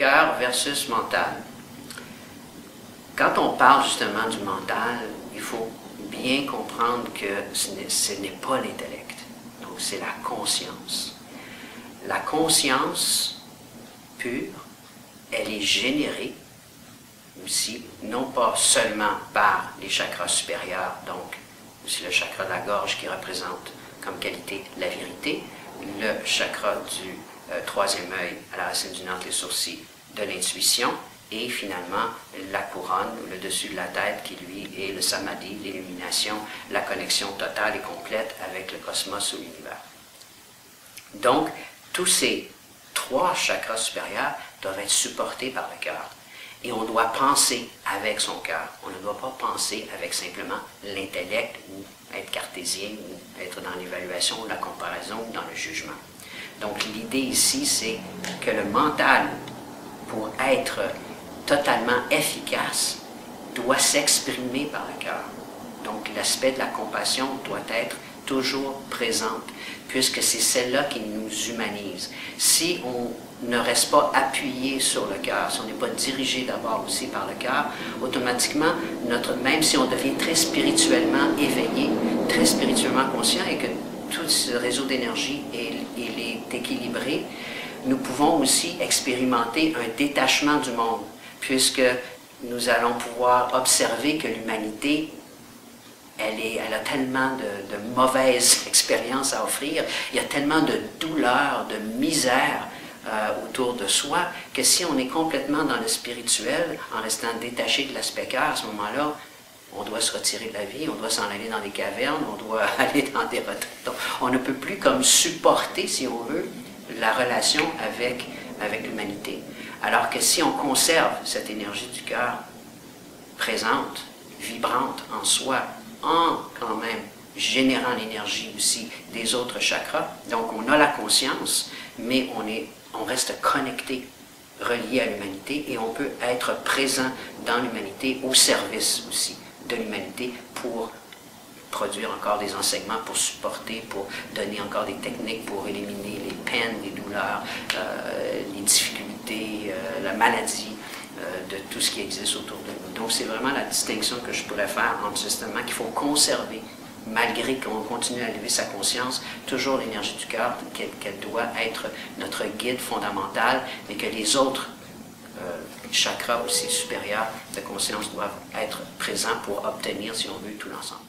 cœur versus mental. Quand on parle justement du mental, il faut bien comprendre que ce n'est pas l'intellect. Donc, c'est la conscience. La conscience pure, elle est générée aussi, non pas seulement par les chakras supérieurs, donc aussi le chakra de la gorge qui représente comme qualité la vérité, le chakra du troisième œil à la racine du ventre, les sourcils, de l'intuition, et finalement la couronne, le dessus de la tête qui lui est le samadhi, l'illumination, la connexion totale et complète avec le cosmos ou l'univers. Donc, tous ces trois chakras supérieurs doivent être supportés par le cœur. Et on doit penser avec son cœur. On ne doit pas penser avec simplement l'intellect ou être cartésien ou être dans l'évaluation, la comparaison ou dans le jugement. Donc l'idée ici, c'est que le mental, pour être totalement efficace, doit s'exprimer par le cœur. Donc l'aspect de la compassion doit être toujours présente, puisque c'est celle-là qui nous humanise. Si on ne reste pas appuyé sur le cœur, si on n'est pas dirigé d'abord aussi par le cœur, automatiquement, même si on devient très spirituellement éveillé, très spirituellement conscient et que tout ce réseau d'énergie est équilibré, nous pouvons aussi expérimenter un détachement du monde, puisque nous allons pouvoir observer que l'humanité elle a tellement de mauvaises expériences à offrir, il y a tellement de douleur, de misère autour de soi, que si on est complètement dans le spirituel, en restant détaché de l'aspect cœur, à ce moment-là, on doit se retirer de la vie, on doit s'en aller dans des cavernes, on doit aller dans des retraites. Donc, on ne peut plus comme supporter, si on veut, la relation avec l'humanité. Alors que si on conserve cette énergie du cœur présente, vibrante en soi, en quand même générant l'énergie aussi des autres chakras. Donc on a la conscience, mais on reste connecté, relié à l'humanité, et on peut être présent dans l'humanité, au service aussi de l'humanité, pour produire encore des enseignements, pour supporter, pour donner encore des techniques pour éliminer les peines, les douleurs, les difficultés, la maladie, de tout ce qui existe autour de nous. Donc c'est vraiment la distinction que je pourrais faire entre justement qu'il faut conserver, malgré qu'on continue à élever sa conscience, toujours l'énergie du cœur, qu'elle doit être notre guide fondamental, mais que les autres chakras aussi supérieurs de conscience doivent être présents pour obtenir, si on veut, tout l'ensemble.